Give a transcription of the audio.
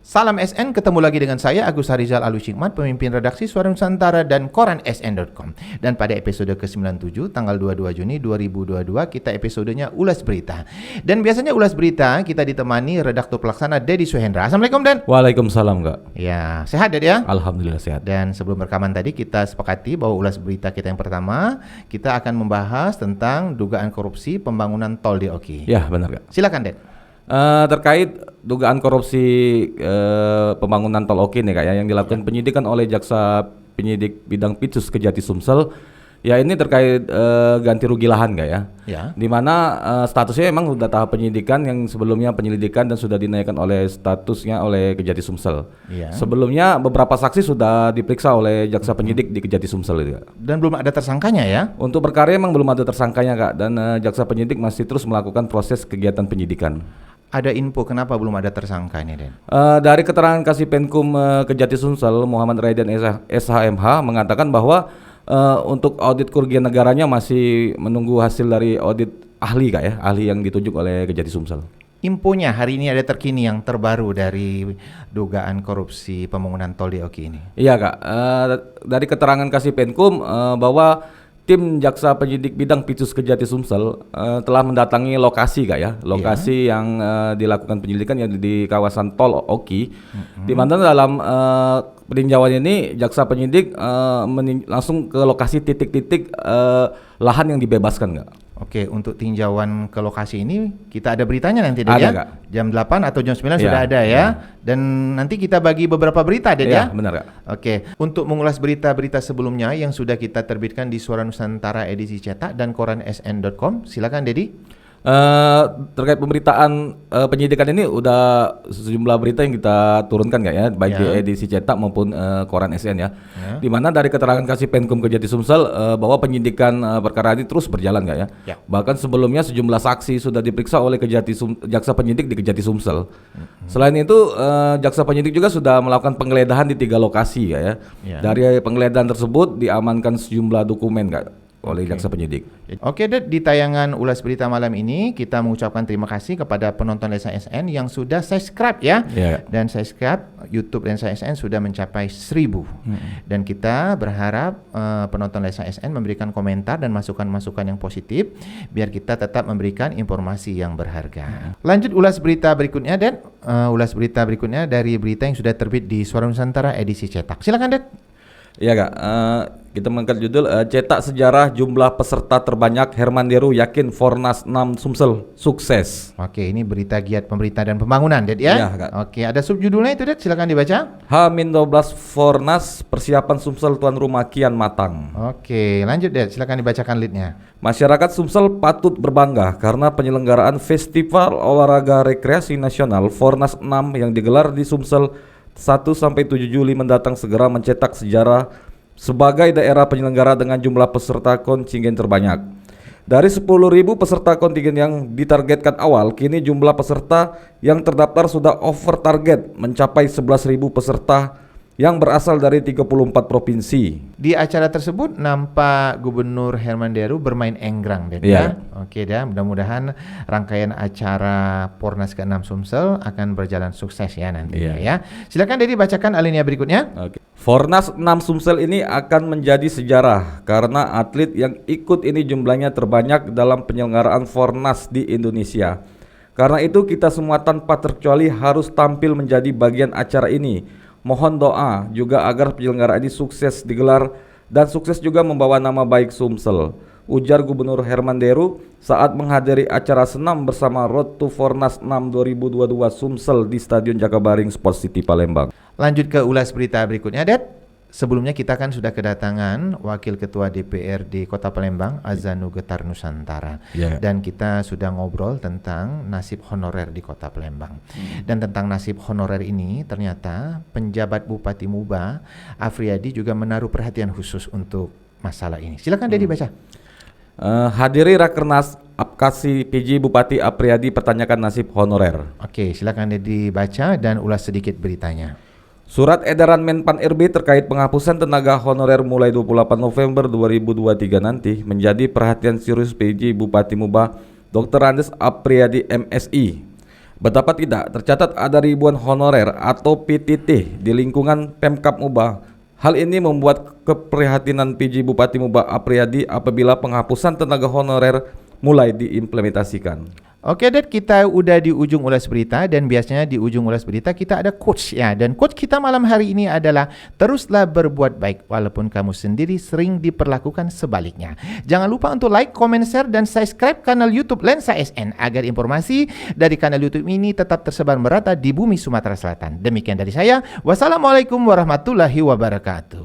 Salam SN, ketemu lagi dengan saya Agus Harizal Alushikmat, pemimpin redaksi Suara Nusantara dan koran SN.com. Dan pada episode ke-97 tanggal 22 Juni 2022 kita episodenya Ulas Berita. Dan biasanya Ulas Berita kita ditemani redaktur pelaksana Dedi Suhendra. Assalamualaikum Dan. Waalaikumsalam Kak. Ya, sehat Ded ya? Alhamdulillah sehat. Dan sebelum rekaman tadi kita sepakati bahwa Ulas Berita kita yang pertama kita akan membahas tentang dugaan korupsi pembangunan tol di Oki. Ya benar Kak. Silakan Ded. Terkait dugaan korupsi pembangunan tol Oki nih Kak ya, yang dilakukan penyidikan oleh jaksa penyidik bidang Pitsus Kejati Sumsel. Ya ini terkait ganti rugi lahan Kak ya. Ya. Di mana statusnya memang sudah tahap penyidikan, yang sebelumnya penyelidikan dan sudah dinaikkan oleh statusnya oleh Kejati Sumsel. Ya. Sebelumnya beberapa saksi sudah diperiksa oleh jaksa penyidik di Kejati Sumsel itu Kak. Dan belum ada tersangkanya ya? Untuk perkara memang belum ada tersangkanya Kak, dan jaksa penyidik masih terus melakukan proses kegiatan penyidikan. Ada info kenapa belum ada tersangka ini, Den? Dari keterangan Kasih Penkum Kejati Sumsel, Muhammad Raidan SHMH mengatakan bahwa untuk audit kerugian negaranya masih menunggu hasil dari audit ahli Kak ya, ahli yang ditunjuk oleh Kejati Sumsel. Infonya hari ini ada terkini yang terbaru dari dugaan korupsi pembangunan tol di Oki ini. Iya Kak, dari keterangan Kasih Penkum bahwa tim jaksa penyidik bidang Pitsus Kejati Sumsel telah mendatangi lokasi Kak ya, lokasi yang dilakukan penyelidikan yang di kawasan tol Oki, di mana dalam peninjauan ini jaksa penyidik langsung ke lokasi titik-titik lahan yang dibebaskan Kak. Oke, untuk tinjauan ke lokasi ini kita ada beritanya nanti Ded Ada, ya. Kak. Jam 8 atau jam 9 Ya, sudah ada ya. ya. Dan nanti kita bagi beberapa berita Ded ya. Benar Kak. Oke, untuk mengulas berita-berita sebelumnya yang sudah kita terbitkan di Suara Nusantara edisi cetak dan koran SN.com, silakan Dedi. Terkait pemberitaan penyidikan ini udah sejumlah berita yang kita turunkan Kak ya, baik di edisi cetak maupun koran SN ya. Di mana dari keterangan Kasih Penkum Kejati Sumsel bahwa penyidikan perkara ini terus berjalan Kak ya. Bahkan sebelumnya sejumlah saksi sudah diperiksa oleh jaksa penyidik di Kejati Sumsel. Selain itu jaksa penyidik juga sudah melakukan penggeledahan di 3 lokasi Kak ya. Dari penggeledahan tersebut diamankan sejumlah dokumen Kak oleh jaksa penyidik. Oke Ded, di tayangan Ulas Berita malam ini kita mengucapkan terima kasih kepada penonton Lensa SN yang sudah subscribe ya. Dan subscribe YouTube Lensa SN sudah mencapai 1000. Dan kita berharap penonton Lensa SN memberikan komentar dan masukan-masukan yang positif biar kita tetap memberikan informasi yang berharga. Lanjut ulas berita berikutnya Ded. Ulas berita berikutnya dari berita yang sudah terbit di Suara Nusantara edisi cetak. Silakan Ded. Iya Kak, kita mengangkat judul cetak sejarah jumlah peserta terbanyak, Herman Deru yakin Fornas 6 Sumsel sukses. Oke, ini berita giat pemerintah dan pembangunan Ded ya? Iya Kak. Oke, ada subjudulnya itu Ded, silakan dibaca. H-12 Fornas persiapan Sumsel tuan rumah kian matang. Oke, lanjut Ded, silakan dibacakan leadnya. Masyarakat Sumsel patut berbangga karena penyelenggaraan Festival Olahraga Rekreasi Nasional Fornas 6 yang digelar di Sumsel 1-7 Juli mendatang segera mencetak sejarah sebagai daerah penyelenggara dengan jumlah peserta kontingen terbanyak. Dari 10.000 peserta kontingen yang ditargetkan awal, kini jumlah peserta yang terdaftar sudah over target mencapai 11.000 peserta yang berasal dari 34 provinsi. Di acara tersebut nampak Gubernur Herman Deru bermain enggrang Ded ya. Oke dah, mudah-mudahan rangkaian acara Pornas ke-6 Sumsel akan berjalan sukses ya nantinya ya. Silakan Dedi bacakan alinea berikutnya. Oke. Fornas 6 Sumsel ini akan menjadi sejarah karena atlet yang ikut ini jumlahnya terbanyak dalam penyelenggaraan Fornas di Indonesia. Karena itu kita semua tanpa terkecuali harus tampil menjadi bagian acara ini. Mohon doa juga agar penyelenggaraan ini sukses digelar dan sukses juga membawa nama baik Sumsel, ujar Gubernur Herman Deru saat menghadiri acara senam bersama Road to Fornas 6 2022 Sumsel di Stadion Jakabaring Sport City Palembang. Lanjut ke ulas berita berikutnya Ded. Sebelumnya kita kan sudah kedatangan Wakil Ketua DPRD Kota Palembang, Azanu Getar Nusantara. Dan kita sudah ngobrol tentang nasib honorer di Kota Palembang. Dan tentang nasib honorer ini ternyata penjabat Bupati Muba, Afriyadi juga menaruh perhatian khusus untuk masalah ini. Silakan Dedi baca. Hadiri Rakernas Apkasi PJ Bupati Afriyadi pertanyakan nasib honorer. Oke, silakan Dedi baca dan ulas sedikit beritanya. Surat edaran Menpan RB terkait penghapusan tenaga honorer mulai 28 November 2023 nanti menjadi perhatian serius PJ Bupati Muba Dr. Andes Afriyadi MSI. Betapa tidak, tercatat ada ribuan honorer atau PTT di lingkungan Pemkab Muba. Hal ini membuat keprihatinan PJ Bupati Muba Apriyadi apabila penghapusan tenaga honorer mulai diimplementasikan. Oke, Dad, kita udah di ujung ulas berita dan biasanya di ujung ulas berita kita ada quotes ya. Dan quotes kita malam hari ini adalah teruslah berbuat baik walaupun kamu sendiri sering diperlakukan sebaliknya. Jangan lupa untuk like, comment, share dan subscribe kanal YouTube Lensa SN agar informasi dari kanal YouTube ini tetap tersebar merata di bumi Sumatera Selatan. Demikian dari saya. Wassalamualaikum warahmatullahi wabarakatuh.